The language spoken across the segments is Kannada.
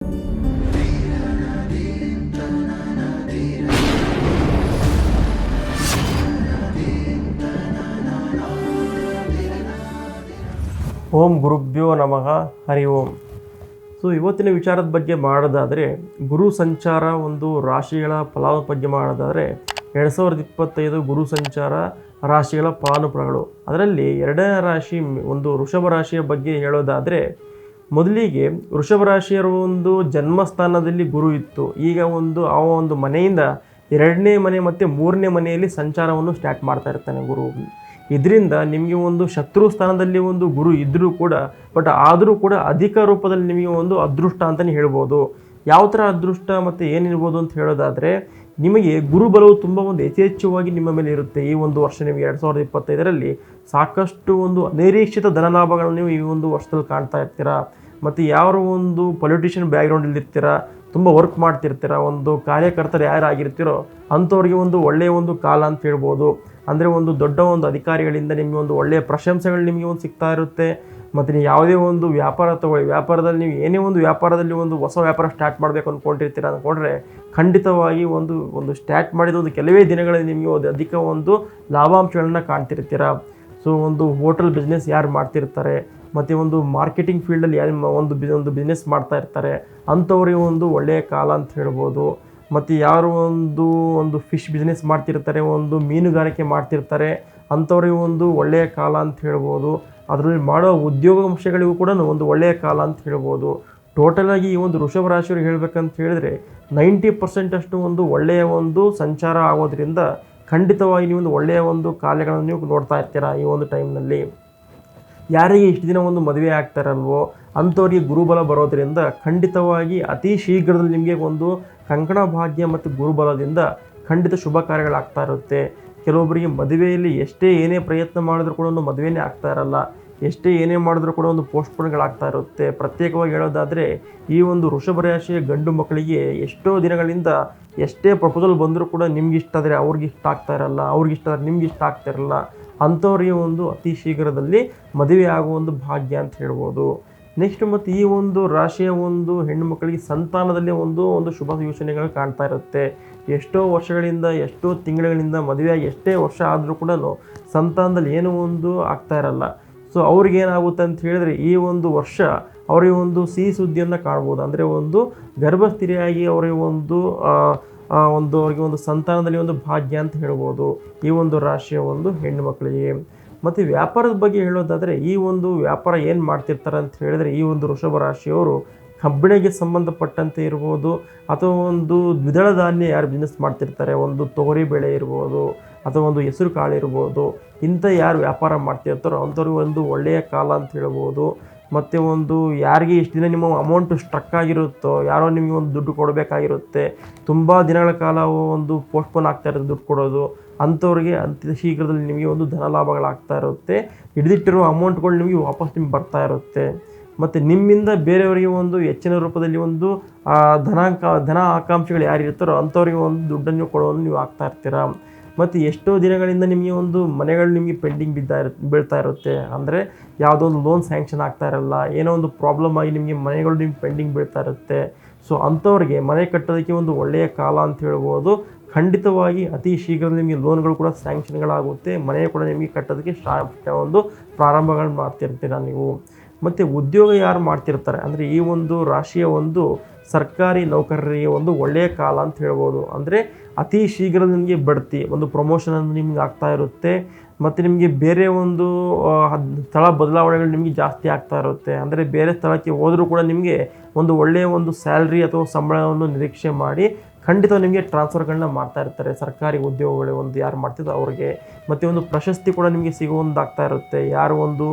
ಓಂ ಗುರುಭ್ಯೋ ನಮಃ ಹರಿ ಓಂ. ಇವತ್ತಿನ ವಿಚಾರದ ಬಗ್ಗೆ ಮಾಡೋದಾದರೆ, ಗುರು ಸಂಚಾರ ಒಂದು ರಾಶಿಗಳ ಫಲದ ಬಗ್ಗೆ ಮಾಡೋದಾದರೆ 2025 ಗುರು ಸಂಚಾರ ರಾಶಿಗಳ ಫಲಾನುಫಲಗಳು. ಅದರಲ್ಲಿ ಎರಡನೇ ರಾಶಿ ಒಂದು ವೃಷಭ ರಾಶಿಯ ಬಗ್ಗೆ ಹೇಳೋದಾದರೆ, ಮೊದಲಿಗೆ ವೃಷಭ ರಾಶಿಯರ ಒಂದು ಜನ್ಮಸ್ಥಾನದಲ್ಲಿ ಗುರು ಇತ್ತು. ಈಗ ಆ ಒಂದು ಮನೆಯಿಂದ ಎರಡನೇ ಮನೆ ಮತ್ತು ಮೂರನೇ ಮನೆಯಲ್ಲಿ ಸಂಚಾರವನ್ನು ಸ್ಟಾರ್ಟ್ ಮಾಡ್ತಾ ಇರ್ತಾನೆ ಗುರು. ಇದರಿಂದ ನಿಮಗೆ ಒಂದು ಶತ್ರು ಸ್ಥಾನದಲ್ಲಿ ಒಂದು ಗುರು ಇದ್ದರೂ ಕೂಡ, ಆದರೂ ಕೂಡ ಅಧಿಕ ರೂಪದಲ್ಲಿ ನಿಮಗೆ ಒಂದು ಅದೃಷ್ಟ ಅಂತಲೇ ಹೇಳ್ಬೋದು. ಯಾವ ಥರ ಅದೃಷ್ಟ ಮತ್ತು ಏನಿರ್ಬೋದು ಅಂತ ಹೇಳೋದಾದರೆ, ನಿಮಗೆ ಗುರುಬಲವು ತುಂಬ ಒಂದು ಯಥೇಚ್ಛವಾಗಿ ನಿಮ್ಮ ಮೇಲೆ ಇರುತ್ತೆ. ಈ ಒಂದು ವರ್ಷ ನೀವು 2025ರಲ್ಲಿ ಸಾಕಷ್ಟು ಒಂದು ಅನಿರೀಕ್ಷಿತ ಧನಲಾಭಗಳನ್ನು ನೀವು ಈ ಒಂದು ವರ್ಷದಲ್ಲಿ ಕಾಣ್ತಾ ಇರ್ತೀರಾ. ಮತ್ತು ಯಾವ ಒಂದು ಪೊಲಿಟಿಷಿಯನ್ ಬ್ಯಾಕ್ಗ್ರೌಂಡಲ್ಲಿ ಇರ್ತೀರಾ, ತುಂಬ ವರ್ಕ್ ಮಾಡ್ತಿರ್ತೀರ, ಒಂದು ಕಾರ್ಯಕರ್ತರು ಯಾರಾಗಿರ್ತೀರೋ ಅಂಥವ್ರಿಗೆ ಒಂದು ಒಳ್ಳೆಯ ಒಂದು ಕಾಲ ಅಂತ ಹೇಳ್ಬೋದು. ಅಂದರೆ ಒಂದು ದೊಡ್ಡ ಒಂದು ಅಧಿಕಾರಿಗಳಿಂದ ನಿಮಗೆ ಒಂದು ಒಳ್ಳೆಯ ಪ್ರಶಂಸೆಗಳು ನಿಮಗೆ ಒಂದು ಸಿಗ್ತಾ ಇರುತ್ತೆ. ಮತ್ತು ನೀವು ಯಾವುದೇ ಒಂದು ವ್ಯಾಪಾರ ತಗೊಳ್ಳಿ, ವ್ಯಾಪಾರದಲ್ಲಿ ನೀವು ಏನೇ ಒಂದು ವ್ಯಾಪಾರದಲ್ಲಿ ಒಂದು ಹೊಸ ವ್ಯಾಪಾರ ಸ್ಟಾರ್ಟ್ ಮಾಡಬೇಕು ಅಂದ್ಕೊಂಡಿರ್ತೀರ ಅಂದ್ಕೊಂಡ್ರೆ, ಖಂಡಿತವಾಗಿ ಒಂದು ಸ್ಟಾರ್ಟ್ ಮಾಡಿದ ಒಂದು ಕೆಲವೇ ದಿನಗಳಲ್ಲಿ ನಿಮಗೆ ಒಂದು ಅಧಿಕ ಒಂದು ಲಾಭಾಂಶಗಳನ್ನ ಕಾಣ್ತಿರ್ತೀರ. ಒಂದು ಹೋಟೆಲ್ ಬಿಸ್ನೆಸ್ ಯಾರು ಮಾಡ್ತಿರ್ತಾರೆ, ಮತ್ತು ಒಂದು ಮಾರ್ಕೆಟಿಂಗ್ ಫೀಲ್ಡಲ್ಲಿ ಯಾರು ಒಂದು ಬಿಸ್ನೆಸ್ ಮಾಡ್ತಾ ಇರ್ತಾರೆ ಅಂಥವ್ರಿಗೆ ಒಂದು ಒಳ್ಳೆಯ ಕಾಲ ಅಂತ ಹೇಳ್ಬೋದು. ಮತ್ತು ಯಾರು ಒಂದು ಫಿಶ್ ಬಿಸ್ನೆಸ್ ಮಾಡ್ತಿರ್ತಾರೆ, ಒಂದು ಮೀನುಗಾರಿಕೆ ಮಾಡ್ತಿರ್ತಾರೆ ಅಂಥವ್ರಿಗೆ ಒಂದು ಒಳ್ಳೆಯ ಕಾಲ ಅಂತ ಹೇಳ್ಬೋದು. ಅದರಲ್ಲಿ ಮಾಡೋ ಉದ್ಯೋಗಾಂಶಗಳಿಗೂ ಕೂಡ ಒಂದು ಒಳ್ಳೆಯ ಕಾಲ ಅಂತ ಹೇಳ್ಬೋದು. ಟೋಟಲಾಗಿ ಈ ಒಂದು ವೃಷಭ ರಾಶಿಯವ್ರಿಗೆ ಹೇಳಬೇಕಂತ ಹೇಳಿದ್ರೆ 90% ಅಷ್ಟು ಒಂದು ಒಳ್ಳೆಯ ಒಂದು ಸಂಚಾರ ಆಗೋದ್ರಿಂದ ಖಂಡಿತವಾಗಿ ನೀವು ಒಂದು ಒಳ್ಳೆಯ ಒಂದು ಕಾಲಗಳನ್ನು ನೀವು ನೋಡ್ತಾ ಇರ್ತೀರ. ಈ ಒಂದು ಟೈಮ್ನಲ್ಲಿ ಯಾರಿಗೆ ಇಷ್ಟು ದಿನ ಒಂದು ಮದುವೆ ಆಗ್ತಾರಲ್ವೋ ಅಂಥವ್ರಿಗೆ ಗುರುಬಲ ಬರೋದರಿಂದ ಖಂಡಿತವಾಗಿ ಅತಿ ಶೀಘ್ರದಲ್ಲಿ ನಿಮಗೆ ಒಂದು ಕಂಕಣ ಭಾಗ್ಯ ಮತ್ತು ಗುರುಬಲದಿಂದ ಖಂಡಿತ ಶುಭ ಕಾರ್ಯಗಳಾಗ್ತಾ ಇರುತ್ತೆ. ಕೆಲವೊಬ್ಬರಿಗೆ ಮದುವೆಯಲ್ಲಿ ಏನೇ ಪ್ರಯತ್ನ ಮಾಡಿದ್ರೂ ಕೂಡ ಒಂದು ಮದುವೆನೇ ಆಗ್ತಾ ಇರಲ್ಲ, ಏನೇ ಮಾಡಿದ್ರೂ ಕೂಡ ಒಂದು ಪೋಸ್ಟ್ಪೋನ್ಗಳಾಗ್ತಾ ಇರುತ್ತೆ. ಪ್ರತ್ಯೇಕವಾಗಿ ಹೇಳೋದಾದರೆ, ಈ ಒಂದು ವೃಷಭ ರಾಶಿಯ ಗಂಡು ಮಕ್ಕಳಿಗೆ ಎಷ್ಟೋ ದಿನಗಳಿಂದ ಎಷ್ಟೇ ಪ್ರಪೋಸಲ್ ಬಂದರೂ ಕೂಡ ನಿಮ್ಗೆ ಇಷ್ಟ ಆದರೆ ಅವ್ರಿಗೆ ಇಷ್ಟ ಆಗ್ತಾ ಇರಲ್ಲ, ಅವ್ರಿಗೆ ಇಷ್ಟ ಆದರೆ ನಿಮ್ಗೆ ಇಷ್ಟ ಆಗ್ತಾ ಇರಲ್ಲ. ಅಂಥವ್ರಿಗೆ ಒಂದು ಅತಿ ಶೀಘ್ರದಲ್ಲಿ ಮದುವೆ ಆಗುವ ಒಂದು ಭಾಗ್ಯ ಅಂತ ಹೇಳ್ಬೋದು. ನೆಕ್ಸ್ಟ್ ಮತ್ತು ಈ ಒಂದು ರಾಶಿಯ ಒಂದು ಹೆಣ್ಣು ಮಕ್ಕಳಿಗೆ ಸಂತಾನದಲ್ಲಿ ಒಂದು ಶುಭ ಯೋಚನೆಗಳು ಕಾಣ್ತಾ ಇರುತ್ತೆ. ಎಷ್ಟೋ ವರ್ಷಗಳಿಂದ, ಎಷ್ಟೋ ತಿಂಗಳುಗಳಿಂದ ಮದುವೆಯಾಗಿ ಎಷ್ಟೇ ವರ್ಷ ಆದರೂ ಕೂಡ ಸಂತಾನದಲ್ಲಿ ಏನೂ ಒಂದು ಆಗ್ತಾ ಇರಲ್ಲ. ಅವ್ರಿಗೇನಾಗುತ್ತೆ ಅಂತ ಹೇಳಿದ್ರೆ, ಈ ಒಂದು ವರ್ಷ ಅವರಿಗೆ ಒಂದು ಸಿಹಿ ಸುದ್ದಿಯನ್ನು ಕಾಣ್ಬೋದು. ಅಂದರೆ ಒಂದು ಗರ್ಭಸ್ಥಿರಿಯಾಗಿ ಅವರಿಗೆ ಅವರಿಗೆ ಒಂದು ಸಂತಾನದಲ್ಲಿ ಒಂದು ಭಾಗ್ಯ ಅಂತ ಹೇಳ್ಬೋದು ಈ ಒಂದು ರಾಶಿಯ ಒಂದು ಹೆಣ್ಣು ಮಕ್ಕಳಿಗೆ. ಮತ್ತು ವ್ಯಾಪಾರದ ಬಗ್ಗೆ ಹೇಳೋದಾದರೆ, ಈ ಒಂದು ವ್ಯಾಪಾರ ಏನು ಮಾಡ್ತಿರ್ತಾರೆ ಅಂತ ಹೇಳಿದ್ರೆ, ಈ ಒಂದು ವೃಷಭ ರಾಶಿಯವರು ಕಬ್ಬಿಣಕ್ಕೆ ಸಂಬಂಧಪಟ್ಟಂತೆ ಇರ್ಬೋದು, ಅಥವಾ ಒಂದು ದ್ವಿದಳ ಧಾನ್ಯ ಯಾರು ಬಿಸ್ನೆಸ್ ಮಾಡ್ತಿರ್ತಾರೆ, ಒಂದು ತೊಗರಿ ಬೆಳೆ ಇರ್ಬೋದು, ಅಥವಾ ಒಂದು ಹೆಸರು ಕಾಳು ಇರ್ಬೋದು, ಇಂಥ ಯಾರು ವ್ಯಾಪಾರ ಮಾಡ್ತಿರ್ತಾರೋ ಅಂಥವ್ರಿಗೆ ಒಂದು ಒಳ್ಳೆಯ ಕಾಲ ಅಂತ ಹೇಳ್ಬೋದು. ಮತ್ತು ಯಾರಿಗೆ ಇಷ್ಟು ದಿನ ನಿಮ್ಮ ಅಮೌಂಟು ಸ್ಟ್ರಕ್ ಆಗಿರುತ್ತೋ, ಯಾರೋ ನಿಮಗೆ ಒಂದು ದುಡ್ಡು ಕೊಡಬೇಕಾಗಿರುತ್ತೆ, ತುಂಬ ದಿನಗಳ ಕಾಲ ಒಂದು ಪೋಸ್ಟ್ಪೋನ್ ಆಗ್ತಾ ಇರುತ್ತೆ ದುಡ್ಡು ಕೊಡೋದು, ಅಂಥವ್ರಿಗೆ ಅತಿ ಶೀಘ್ರದಲ್ಲಿ ನಿಮಗೆ ಒಂದು ಧನ ಲಾಭಗಳಾಗ್ತಾ ಇರುತ್ತೆ. ಹಿಡಿದಿಟ್ಟಿರೋ ಅಮೌಂಟ್ಗಳು ನಿಮಗೆ ವಾಪಸ್ ನಿಮ್ಗೆ ಬರ್ತಾ ಇರುತ್ತೆ. ಮತ್ತು ನಿಮ್ಮಿಂದ ಬೇರೆಯವರಿಗೆ ಒಂದು ಹೆಚ್ಚಿನ ರೂಪದಲ್ಲಿ ಒಂದು ಧನ ಆಕಾಂಕ್ಷೆಗಳು ಯಾರಿರ್ತಾರೋ ಅಂಥವ್ರಿಗೆ ಒಂದು ದುಡ್ಡನ್ನು ಕೊಡೋದು ನೀವು ಆಗ್ತಾ ಇರ್ತೀರ. ಮತ್ತು ಎಷ್ಟೋ ದಿನಗಳಿಂದ ನಿಮಗೆ ಒಂದು ಮನೆಗಳು ನಿಮಗೆ ಪೆಂಡಿಂಗ್ ಬೀಳ್ತಾ ಇರುತ್ತೆ. ಅಂದರೆ ಯಾವುದೋ ಒಂದು ಲೋನ್ ಸ್ಯಾಂಕ್ಷನ್ ಆಗ್ತಾ ಇರಲ್ಲ, ಏನೋ ಒಂದು ಪ್ರಾಬ್ಲಮ್ ಆಗಿ ನಿಮಗೆ ಮನೆಗಳು ನಿಮ್ಗೆ ಪೆಂಡಿಂಗ್ ಬೀಳ್ತಾ ಇರುತ್ತೆ. ಅಂಥವ್ರಿಗೆ ಮನೆ ಕಟ್ಟೋದಕ್ಕೆ ಒಂದು ಒಳ್ಳೆಯ ಕಾಲ ಅಂತ ಹೇಳ್ಬೋದು. ಖಂಡಿತವಾಗಿ ಅತಿ ಶೀಘ್ರದಲ್ಲಿ ನಿಮಗೆ ಲೋನ್ಗಳು ಕೂಡ ಸ್ಯಾಂಕ್ಷನ್ಗಳಾಗುತ್ತೆ, ಮನೆ ಕೂಡ ನಿಮಗೆ ಕಟ್ಟೋದಕ್ಕೆ ಒಂದು ಪ್ರಾರಂಭಗಳು ಮಾಡ್ತಿರ್ತೀರ ನೀವು. ಮತ್ತು ಉದ್ಯೋಗ ಯಾರು ಮಾಡ್ತಿರ್ತಾರೆ ಅಂದರೆ, ಈ ಒಂದು ರಾಶಿಯ ಒಂದು ಸರ್ಕಾರಿ ನೌಕರರಿಗೆ ಒಂದು ಒಳ್ಳೆಯ ಕಾಲ ಅಂತ ಹೇಳ್ಬೋದು. ಅಂದರೆ ಅತಿ ಶೀಘ್ರ ನಿಮಗೆ ಬಡ್ತಿ, ಒಂದು ಪ್ರಮೋಷನ್ ಅನ್ನು ನಿಮ್ಗೆ ಆಗ್ತಾ ಇರುತ್ತೆ. ಮತ್ತು ನಿಮಗೆ ಬೇರೆ ಒಂದು ಸ್ಥಳ ಬದಲಾವಣೆಗಳು ನಿಮಗೆ ಜಾಸ್ತಿ ಆಗ್ತಾ ಇರುತ್ತೆ. ಅಂದರೆ ಬೇರೆ ಸ್ಥಳಕ್ಕೆ ಹೋದರೂ ಕೂಡ ನಿಮಗೆ ಒಂದು ಒಳ್ಳೆಯ ಒಂದು ಸ್ಯಾಲ್ರಿ ಅಥವಾ ಸಂಬಳವನ್ನು ನಿರೀಕ್ಷೆ ಮಾಡಿ ಖಂಡಿತ ನಿಮಗೆ ಟ್ರಾನ್ಸ್ಫರ್ಗಳನ್ನ ಮಾಡ್ತಾ ಇರ್ತಾರೆ ಸರ್ಕಾರಿ ಉದ್ಯೋಗಗಳು ಯಾರು ಮಾಡ್ತಿದ್ದೋ ಅವ್ರಿಗೆ. ಮತ್ತು ಒಂದು ಪ್ರಶಸ್ತಿ ಕೂಡ ನಿಮಗೆ ಸಿಗುವಂತಾಗ್ತಾ ಇರುತ್ತೆ. ಯಾರು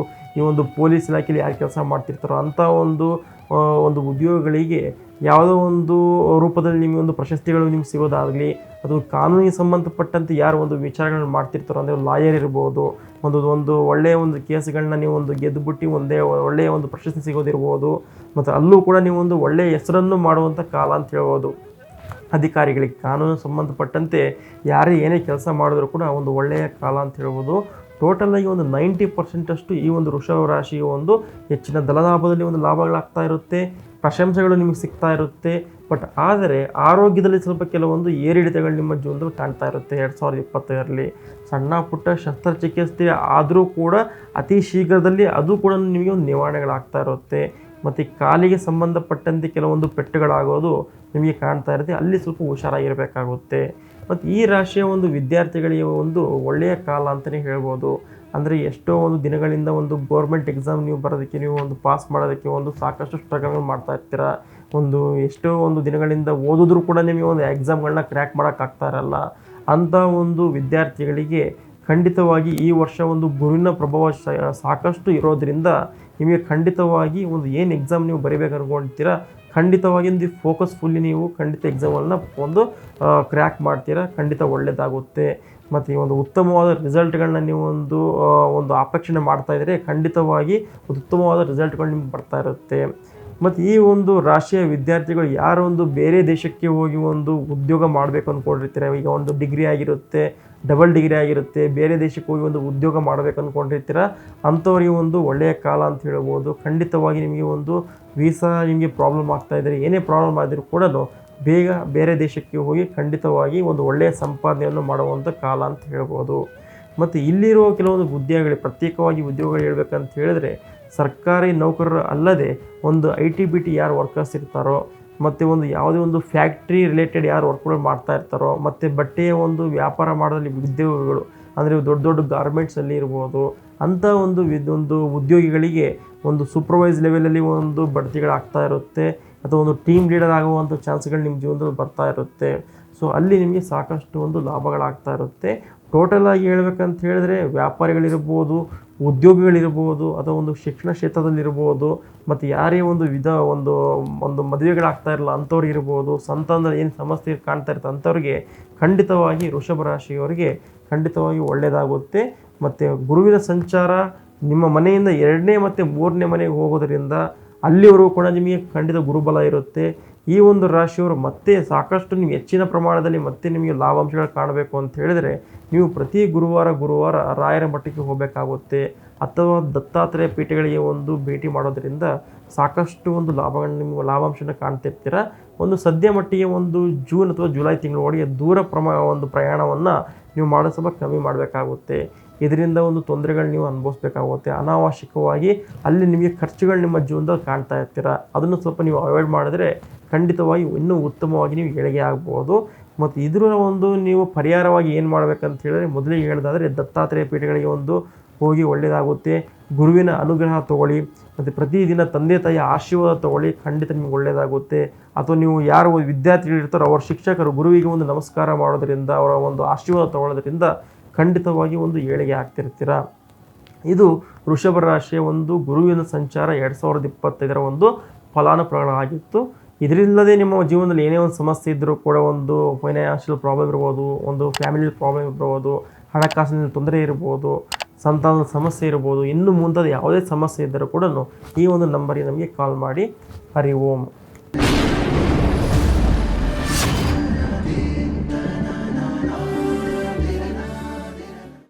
ಈ ಒಂದು ಪೊಲೀಸ್ ಇಲಾಖೆಯಲ್ಲಿ ಯಾರು ಕೆಲಸ ಮಾಡ್ತಿರ್ತಾರೋ ಅಂಥ ಒಂದು ಉದ್ಯೋಗಗಳಿಗೆ ಯಾವುದೋ ಒಂದು ರೂಪದಲ್ಲಿ ನಿಮಗೆ ಒಂದು ಪ್ರಶಸ್ತಿಗಳು ನಿಮ್ಗೆ ಸಿಗೋದಾಗಲಿ, ಅದು ಕಾನೂನಿಗೆ ಸಂಬಂಧಪಟ್ಟಂತೆ ಯಾರು ಒಂದು ವಿಚಾರಗಳನ್ನ ಮಾಡ್ತಿರ್ತಾರೋ, ಅಂದರೆ ಲಾಯರ್ ಇರ್ಬೋದು, ಒಂದು ಒಳ್ಳೆಯ ಒಂದು ಕೇಸ್ಗಳನ್ನ ನೀವು ಗೆದ್ದುಬಿಟ್ಟು ಒಳ್ಳೆಯ ಒಂದು ಪ್ರಶಸ್ತಿ ಸಿಗೋದಿರ್ಬೋದು. ಮತ್ತು ಅಲ್ಲೂ ಕೂಡ ನೀವು ಒಂದು ಒಳ್ಳೆಯ ಹೆಸರನ್ನು ಮಾಡುವಂಥ ಕಾಲ ಅಂತ ಹೇಳ್ಬೋದು. ಅಧಿಕಾರಿಗಳಿಗೆ ಕಾನೂನು ಸಂಬಂಧಪಟ್ಟಂತೆ ಯಾರೇ ಏನೇ ಕೆಲಸ ಮಾಡಿದ್ರೂ ಕೂಡ ಒಂದು ಒಳ್ಳೆಯ ಕಾಲ ಅಂತ ಹೇಳ್ಬೋದು. ಟೋಟಲಾಗಿ ಒಂದು 90% ಅಷ್ಟು ಈ ಒಂದು ವೃಷಭ ರಾಶಿಯ ಒಂದು ಹೆಚ್ಚಿನ ಧನಲಾಭದಲ್ಲಿ ಒಂದು ಲಾಭಗಳಾಗ್ತಾ ಇರುತ್ತೆ. ಪ್ರಶಂಸೆಗಳು ನಿಮಗೆ ಸಿಗ್ತಾ ಇರುತ್ತೆ. ಬಟ್ ಆದರೆ ಆರೋಗ್ಯದಲ್ಲಿ ಸ್ವಲ್ಪ ಕೆಲವೊಂದು ಏರಿಳಿತಗಳು ನಿಮ್ಮ ಜೀವನದಲ್ಲಿ ಕಾಣ್ತಾ ಇರುತ್ತೆ. 2025ರಲ್ಲಿ ಸಣ್ಣ ಪುಟ್ಟ ಶಸ್ತ್ರಚಿಕಿತ್ಸೆ ಆದರೂ ಕೂಡ ಅತಿ ಶೀಘ್ರದಲ್ಲಿ ಅದು ಕೂಡ ನಿಮಗೆ ಒಂದು ನಿವಾರಣೆಗಳಾಗ್ತಾ ಇರುತ್ತೆ. ಮತ್ತು ಕಾಲಿಗೆ ಸಂಬಂಧಪಟ್ಟಂತೆ ಕೆಲವೊಂದು ಪೆಟ್ಟುಗಳಾಗೋದು ನಿಮಗೆ ಕಾಣ್ತಾ ಇರುತ್ತೆ. ಅಲ್ಲಿ ಸ್ವಲ್ಪ ಹುಷಾರಾಗಿರಬೇಕಾಗುತ್ತೆ. ಮತ್ತು ಈ ರಾಶಿಯ ಒಂದು ವಿದ್ಯಾರ್ಥಿಗಳಿಗೆ ಒಂದು ಒಳ್ಳೆಯ ಕಾಲ ಅಂತಲೇ ಹೇಳ್ಬೋದು. ಅಂದರೆ ಎಷ್ಟೋ ಒಂದು ದಿನಗಳಿಂದ ಒಂದು ಗೌರ್ಮೆಂಟ್ ಎಕ್ಸಾಮ್ ನೀವು ಬರೋದಕ್ಕೆ, ನೀವು ಒಂದು ಪಾಸ್ ಮಾಡೋದಕ್ಕೆ ಒಂದು ಸಾಕಷ್ಟು ಸ್ಟ್ರಗಲ್ ಮಾಡ್ತಾ ಇರ್ತೀರ. ಒಂದು ಎಷ್ಟೋ ಒಂದು ದಿನಗಳಿಂದ ಓದಿದ್ರೂ ಕೂಡ ನಿಮಗೆ ಒಂದು ಎಕ್ಸಾಮ್ಗಳನ್ನ ಕ್ರ್ಯಾಕ್ ಮಾಡೋಕ್ಕಾಗ್ತಾ ಇರಲ್ಲ. ಅಂಥ ಒಂದು ವಿದ್ಯಾರ್ಥಿಗಳಿಗೆ ಖಂಡಿತವಾಗಿ ಈ ವರ್ಷ ಒಂದು ಗುರುವಿನ ಪ್ರಭಾವ ಸಾಕಷ್ಟು ಇರೋದರಿಂದ ನಿಮಗೆ ಖಂಡಿತವಾಗಿ ಒಂದು ಏನು ಎಕ್ಸಾಮ್ ನೀವು ಬರೀಬೇಕು ಅನ್ಕೊಳ್ತೀರಾ, ಖಂಡಿತವಾಗಿ ಒಂದು ಫೋಕಸ್ಫುಲ್ಲಿ ನೀವು ಖಂಡಿತ ಎಕ್ಸಾಮನ್ನು ಒಂದು ಕ್ರ್ಯಾಕ್ ಮಾಡ್ತೀರಾ. ಖಂಡಿತ ಒಳ್ಳೆಯದಾಗುತ್ತೆ. ಮತ್ತು ಈ ಒಂದು ಉತ್ತಮವಾದ ರಿಸಲ್ಟ್ಗಳನ್ನ ನೀವು ಒಂದು ಅಪೇಕ್ಷಣೆ ಮಾಡ್ತಾಯಿದ್ರೆ ಖಂಡಿತವಾಗಿ ಒಂದು ಉತ್ತಮವಾದ ರಿಸಲ್ಟ್ಗಳು ನಿಮ್ಗೆ ಬರ್ತಾ ಇರುತ್ತೆ. ಮತ್ತು ಈ ಒಂದು ರಾಶಿಯ ವಿದ್ಯಾರ್ಥಿಗಳು ಯಾರು ಒಂದು ಬೇರೆ ದೇಶಕ್ಕೆ ಹೋಗಿ ಒಂದು ಉದ್ಯೋಗ ಮಾಡಬೇಕು ಅಂದ್ಕೊಂಡಿರ್ತೀರ, ಈಗ ಒಂದು ಡಿಗ್ರಿ ಆಗಿರುತ್ತೆ, ಡಬಲ್ ಡಿಗ್ರಿ ಆಗಿರುತ್ತೆ, ಬೇರೆ ದೇಶಕ್ಕೆ ಹೋಗಿ ಒಂದು ಉದ್ಯೋಗ ಮಾಡಬೇಕು ಅಂದ್ಕೊಂಡಿರ್ತೀರ, ಅಂಥವ್ರಿಗೆ ಒಂದು ಒಳ್ಳೆಯ ಕಾಲ ಅಂತ ಹೇಳ್ಬೋದು. ಖಂಡಿತವಾಗಿ ನಿಮಗೆ ಒಂದು ವೀಸಾ ನಿಮಗೆ ಪ್ರಾಬ್ಲಮ್ ಆಗ್ತಾಯಿದ್ರೆ, ಏನೇ ಪ್ರಾಬ್ಲಮ್ ಆದರೂ ಕೂಡ ಬೇಗ ಬೇರೆ ದೇಶಕ್ಕೆ ಹೋಗಿ ಖಂಡಿತವಾಗಿ ಒಂದು ಒಳ್ಳೆಯ ಸಂಪಾದನೆಯನ್ನು ಮಾಡುವಂಥ ಕಾಲ ಅಂತ ಹೇಳ್ಬೋದು. ಮತ್ತು ಇಲ್ಲಿರುವ ಕೆಲವೊಂದು ಉದ್ಯೋಗಗಳು, ಪ್ರತ್ಯೇಕವಾಗಿ ಉದ್ಯೋಗಗಳು ಹೇಳ್ಬೇಕಂತ ಹೇಳಿದ್ರೆ, ಸರ್ಕಾರಿ ನೌಕರರು ಅಲ್ಲದೆ ಒಂದು IT-BT ಯಾರು ವರ್ಕರ್ಸ್ ಇರ್ತಾರೋ, ಮತ್ತು ಒಂದು ಯಾವುದೇ ಒಂದು ಫ್ಯಾಕ್ಟ್ರಿ ರಿಲೇಟೆಡ್ ಯಾರು ವರ್ಕ್ಗಳು ಮಾಡ್ತಾ ಇರ್ತಾರೋ, ಮತ್ತು ಬಟ್ಟೆಯ ಒಂದು ವ್ಯಾಪಾರ ಮಾಡೋದ್ರಲ್ಲಿ ಉದ್ಯೋಗಗಳು ಅಂದರೆ ದೊಡ್ಡ ದೊಡ್ಡ ಗಾರ್ಮೆಂಟ್ಸಲ್ಲಿ ಇರ್ಬೋದು, ಅಂಥ ಒಂದು ಉದ್ಯೋಗಿಗಳಿಗೆ ಒಂದು ಸೂಪರ್ವೈಸ್ ಲೆವೆಲಲ್ಲಿ ಒಂದು ಬಡ್ತಿಗಳಾಗ್ತಾ ಇರುತ್ತೆ, ಅಥವಾ ಒಂದು ಟೀಮ್ ಲೀಡರ್ ಆಗುವಂಥ ಚಾನ್ಸ್ಗಳು ನಿಮ್ಮ ಜೀವನದಲ್ಲಿ ಬರ್ತಾ ಇರುತ್ತೆ. ಸೊ ಅಲ್ಲಿ ನಿಮಗೆ ಸಾಕಷ್ಟು ಒಂದು ಲಾಭಗಳಾಗ್ತಾ ಇರುತ್ತೆ. ಟೋಟಲಾಗಿ ಹೇಳ್ಬೇಕಂತ ಹೇಳಿದ್ರೆ, ವ್ಯಾಪಾರಿಗಳಿರ್ಬೋದು, ಉದ್ಯೋಗಿಗಳಿರ್ಬೋದು, ಅಥವಾ ಒಂದು ಶಿಕ್ಷಣ ಕ್ಷೇತ್ರದಲ್ಲಿರ್ಬೋದು, ಮತ್ತು ಯಾರೇ ಒಂದು ಮದುವೆಗಳಾಗ್ತಾ ಇರಲ್ಲ ಅಂಥವ್ರು ಇರ್ಬೋದು, ಸಂತಾನದಲ್ಲಿ ಏನು ಸಮಸ್ಯೆ ಕಾಣ್ತಾ ಇರುತ್ತೆ ಅಂಥವ್ರಿಗೆ ಖಂಡಿತವಾಗಿ ವೃಷಭ ರಾಶಿಯವರಿಗೆ ಖಂಡಿತವಾಗಿ ಒಳ್ಳೆಯದಾಗುತ್ತೆ. ಮತ್ತು ಗುರುವಿನ ಸಂಚಾರ ನಿಮ್ಮ ಮನೆಯಿಂದ 2ನೇ ಮತ್ತು 3ನೇ ಮನೆಗೆ ಹೋಗೋದರಿಂದ ಅಲ್ಲಿವರೆಗೂ ಕೂಡ ನಿಮಗೆ ಖಂಡಿತ ಗುರುಬಲ ಇರುತ್ತೆ. ಈ ಒಂದು ರಾಶಿಯವರು ಮತ್ತೆ ಸಾಕಷ್ಟು ನೀವು ಹೆಚ್ಚಿನ ಪ್ರಮಾಣದಲ್ಲಿ ಮತ್ತೆ ನಿಮಗೆ ಲಾಭಾಂಶಗಳು ಕಾಣಬೇಕು ಅಂತ ಹೇಳಿದರೆ, ನೀವು ಪ್ರತಿ ಗುರುವಾರ ರಾಯರ ಮಠಕ್ಕೆ ಹೋಗಬೇಕಾಗುತ್ತೆ, ಅಥವಾ ದತ್ತಾತ್ರೇಯ ಪೀಠಗಳಿಗೆ ಒಂದು ಭೇಟಿ ಮಾಡೋದರಿಂದ ಸಾಕಷ್ಟು ಒಂದು ಲಾಭಾಂಶನ ಕಾಣ್ತಿರ್ತೀರ. ಒಂದು ಸದ್ಯ ಮಟ್ಟಿಗೆ ಒಂದು ಜೂನ್ ಅಥವಾ ಜುಲೈ ತಿಂಗಳೊಳಗೆ ದೂರ ಒಂದು ಪ್ರಯಾಣವನ್ನು ನೀವು ಮಾಡೋ ಸ್ವಲ್ಪ ಕಮ್ಮಿ ಮಾಡಬೇಕಾಗುತ್ತೆ. ಇದರಿಂದ ಒಂದು ತೊಂದರೆಗಳು ನೀವು ಅನುಭವಿಸ್ಬೇಕಾಗುತ್ತೆ. ಅನಾವಶ್ಯಕವಾಗಿ ಅಲ್ಲಿ ನಿಮಗೆ ಖರ್ಚುಗಳು ನಿಮ್ಮ ಜೀವನದಲ್ಲಿ ಕಾಣ್ತಾ ಇರ್ತೀರ. ಅದನ್ನು ಸ್ವಲ್ಪ ನೀವು ಅವಾಯ್ಡ್ ಮಾಡಿದ್ರೆ ಖಂಡಿತವಾಗಿ ಇನ್ನೂ ಉತ್ತಮವಾಗಿ ನೀವು ಏಳಿಗೆ ಆಗ್ಬೋದು. ಮತ್ತು ಇದರ ನೀವು ಪರಿಹಾರವಾಗಿ ಏನು ಮಾಡಬೇಕಂತ ಹೇಳಿದ್ರೆ, ಮೊದಲಿಗೆ ಹೇಳಿದಾದರೆ ದತ್ತಾತ್ರೇಯ ಪೀಠಗಳಿಗೆ ಹೋಗಿ ಒಳ್ಳೆಯದಾಗುತ್ತೆ. ಗುರುವಿನ ಅನುಗ್ರಹ ತೊಗೊಳ್ಳಿ, ಮತ್ತು ಪ್ರತಿದಿನ ತಂದೆ ತಾಯಿಯ ಆಶೀರ್ವಾದ ತೊಗೊಳ್ಳಿ, ಖಂಡಿತ ನಿಮ್ಗೆ ಒಳ್ಳೆಯದಾಗುತ್ತೆ. ಅಥವಾ ನೀವು ಯಾರು ವಿದ್ಯಾರ್ಥಿಗಳಿರ್ತಾರೋ ಅವರ ಶಿಕ್ಷಕರು ಗುರುವಿಗೆ ನಮಸ್ಕಾರ ಮಾಡೋದರಿಂದ, ಅವರ ಆಶೀರ್ವಾದ ತೊಗೊಳ್ಳೋದ್ರಿಂದ ಖಂಡಿತವಾಗಿ ಏಳಿಗೆ ಆಗ್ತಿರ್ತೀರ. ಇದು ವೃಷಭ ರಾಶಿಯ ಗುರುವಿನ ಸಂಚಾರ 2025ರ ಫಲಾನುಫಲಗಳಾಗಿತ್ತು. ಇದರಿಲ್ಲದೆ ನಿಮ್ಮ ಜೀವನದಲ್ಲಿ ಏನೇ ಒಂದು ಸಮಸ್ಯೆ ಇದ್ದರೂ ಕೂಡ, ಫೈನಾನ್ಷಿಯಲ್ ಪ್ರಾಬ್ಲಮ್ ಇರ್ಬೋದು, ಫ್ಯಾಮಿಲಿ ಪ್ರಾಬ್ಲಮ್ ಇರ್ಬೋದು, ಹಣಕಾಸಿನ ತೊಂದರೆ ಇರ್ಬೋದು, ಸಂತಾನದ ಸಮಸ್ಯೆ ಇರ್ಬೋದು, ಇನ್ನು ಮುಂತಾದ ಯಾವುದೇ ಸಮಸ್ಯೆ ಇದ್ದರೂ ಕೂಡ ಈ ನಂಬರಿಗೆ ನಮಗೆ ಕಾಲ್ ಮಾಡಿ. ಹರಿ ಓಂ.